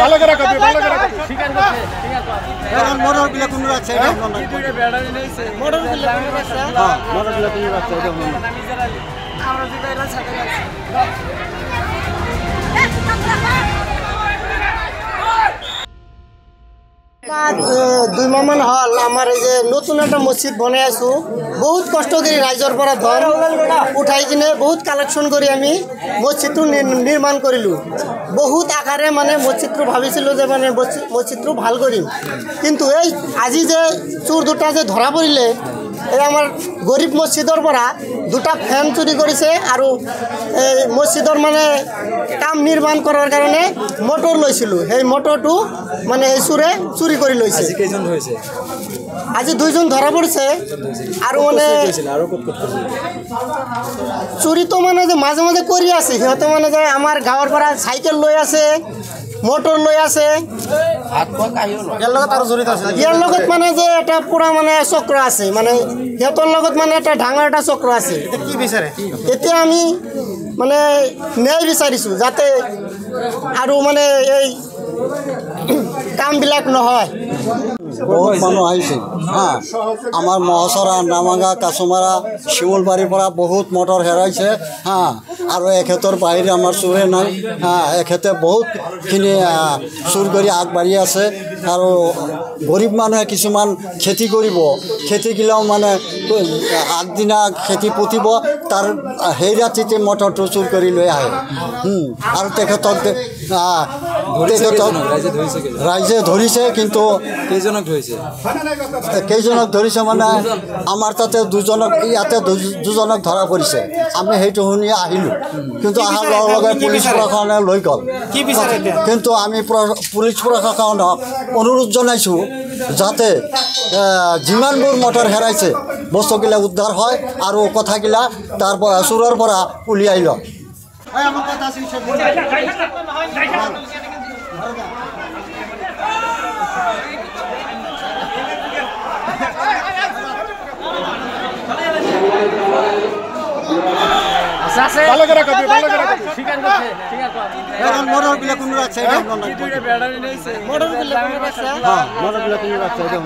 ভালো করে কপি ভালো করে কপি ঠিক আছে ঠিক আছে এখন মোটর গুলো কোন আছে দুইটা ব্যাটারি নেইছে মোটর গুলো কোন আছে হ্যাঁ মোটর গুলো কোন আছে এটা আমরা দিবাইরা সাথে আছি দুই মামান হল আমার এই যে নতুন একটা মসজিদ বনাই আছো বহুত কষ্ট করে রাইজর পরা ধন উঠাই কিনে বহুত কালেকশন করি আমি মসজিদটো নির্মাণ করিলো বহুত আকারে মানে মসজিদটো ভাবিছিল যে মানে মসজিদটো ভাল করিম কিন্তু এই আজি যে চোর দুটা যে ধরা পড়িলে এই আমার গরিব মসজিদৰ পৰা দুটা ফ্যান চুৰি কৰিছে আৰু এই মসজিদৰ মানে কাম নিৰ্মাণ কৰাৰ কাৰণে মোটৰ লৈছিলো সেই মোটৰটো মানে এই চোৰে চুৰি কৰি লৈছে আজি কেইজন হৈছে আজি দুইজন ধৰা পৰিছে আৰু মানে চুৰি তো মানে যে মাজে মাজে কৰি আছে সিহঁতে মানে যে আমাৰ গাঁৱৰ পৰা সাইকেল লৈ আছে মোটৰ লৈ আছে ইয়াৰ লগত মানে যে এটা পুৰা মানে চক্ৰ আছে মানে সিহঁতৰ লগত মানে এটা ডাঙৰ এটা চক্ৰ আছে কি বিচাৰে এতিয়া আমি মানে ন্যায় বিচাৰিছো যাতে আৰু মানে এই কামবিলাক নহয় বহুত মানুহ আহিছে হা আমাৰ মহচৰা নামাঙ্গা কাছমাৰা শিমলবাৰীৰ পৰা বহুত মটৰ হেৰাইছে হা আৰু এখেতৰ বাহিৰে আমাৰ চোৰে নাই হা এখেতে বহুতখিনি চুৰ কৰি আগবাঢ়ি আছে আৰু গৰীব মানুহে কিছুমান খেতি কৰিব খেতিগিলাও মানে আগদিনা খেতি পুতিব তাৰ সেই ৰাতিতে মটৰটো চুৰ কৰি লৈ আহে আৰু তেখেতক ৰাইজে ধৰিছে কিন্তু কেইজনক ধৰিছে মানে আমাৰ তাতে দুজনক ইয়াতে দুজনক ধৰা পৰিছে আমি সেইটো শুনি আহিলোঁ কিন্তু অহাৰ লগে লগে পুলিচ প্ৰশাসনে লৈ গ'ল কিন্তু আমি পুলিচ প্ৰশাসনক অনুৰোধ জনাইছোঁ যাতে যিমানবোৰ মটৰ হেৰাইছে বস্তুগিলা উদ্ধাৰ হয় আৰু কথাগিলা তাৰ পৰা চোৰৰ পৰা উলিয়াই লয় ভালো করে কপি ভালো করে কপি ঠিক আছে ঠিক আছে এখন মোটর গুলো কোন আছে এটা দুইটা ব্যাটারি নেইছে মোটর গুলো কোন আছে হ্যাঁ মোটর গুলো কোন আছে এটা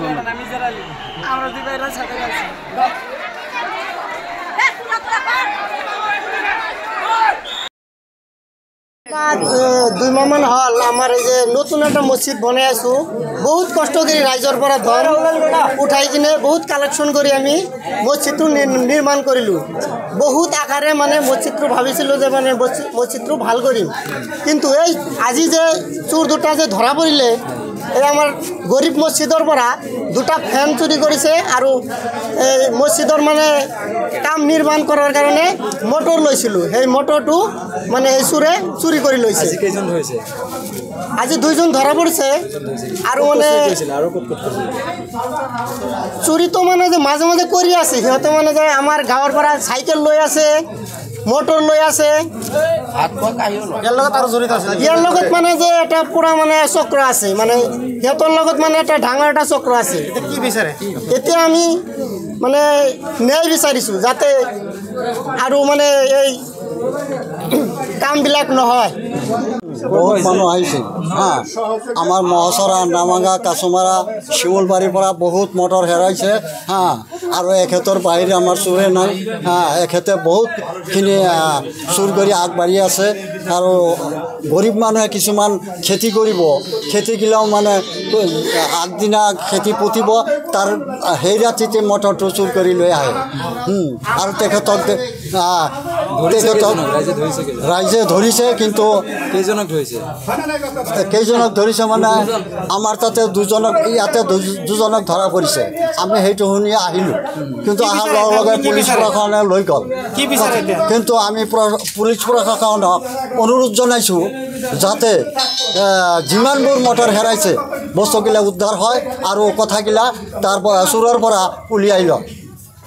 আমরা দিবাইরা সাথে আছি দুই মামান হল আমার এই যে নতুন একটা মসজিদ বনাই আছো বহুত কষ্ট করে রাইজর পরা ধন উঠাই কিনে বহুত কালেকশন করি আমি মসজিদটো নির্মাণ করিলো বহুত আকারে মানে মসজিদটো ভাবিছিল যে মানে মসজিদটো ভাল করিম কিন্তু এই আজি যে চোর দুটা যে ধরা পড়িলে এই আমার গরিব মসজিদৰ পৰা দুটা ফ্যান চুৰি কৰিছে আৰু এই মসজিদৰ মানে কাম নিৰ্মাণ কৰাৰ কাৰণে মোটৰ লৈছিলো সেই মোটৰটো মানে এই চোৰে চুৰি কৰি লৈছে আজি কেইজন হৈছে আজি দুইজন ধৰা পৰিছে আৰু মানে চুৰি তো মানে যে মাজে মাজে কৰি আছে সিহঁতে মানে যে আমাৰ গাঁৱৰ পৰা সাইকেল লৈ আছে মোটৰ লৈ আছে ইয়াৰ লগত মানে যে এটা পুৰা মানে চক্ৰ আছে মানে সিহঁতৰ লগত মানে এটা ডাঙৰ এটা চক্ৰ আছে কি বিচাৰে এতিয়া আমি মানে ন্যায় বিচাৰিছো যাতে আৰু মানে এই কামবিলাক নহয় বহুত মানুহ আহিছে হা আমাৰ মহচৰা নামাঙ্গা কাছমাৰা শিমলবাৰীৰ পৰা বহুত মটৰ হেৰাইছে হা আৰু এখেতৰ বাহিৰে আমাৰ চোৰে নাই হা এখেতে বহুতখিনি চুৰ কৰি আগবাঢ়ি আছে আৰু গৰীব মানুহে কিছুমান খেতি কৰিব খেতিগিলাও মানে আগদিনা খেতি পুতিব তাৰ সেই ৰাতিতে মটৰটো চুৰ কৰি লৈ আহে আৰু তেখেতক ৰাইজে ধৰিছে কিন্তু কেইজনক ধৰিছে মানে আমাৰ তাতে দুজনক ইয়াতে দুজনক ধৰা পৰিছে আমি সেইটো শুনি আহিলোঁ কিন্তু অহাৰ লগে লগে পুলিচ প্ৰশাসনে লৈ গ'ল কিন্তু আমি পুলিচ প্ৰশাসনক অনুৰোধ জনাইছোঁ যাতে যিমানবোৰ মটৰ হেৰাইছে বস্তুগিলা উদ্ধাৰ হয় আৰু কথাগিলা তাৰ পৰা চোৰৰ পৰা উলিয়াই লয়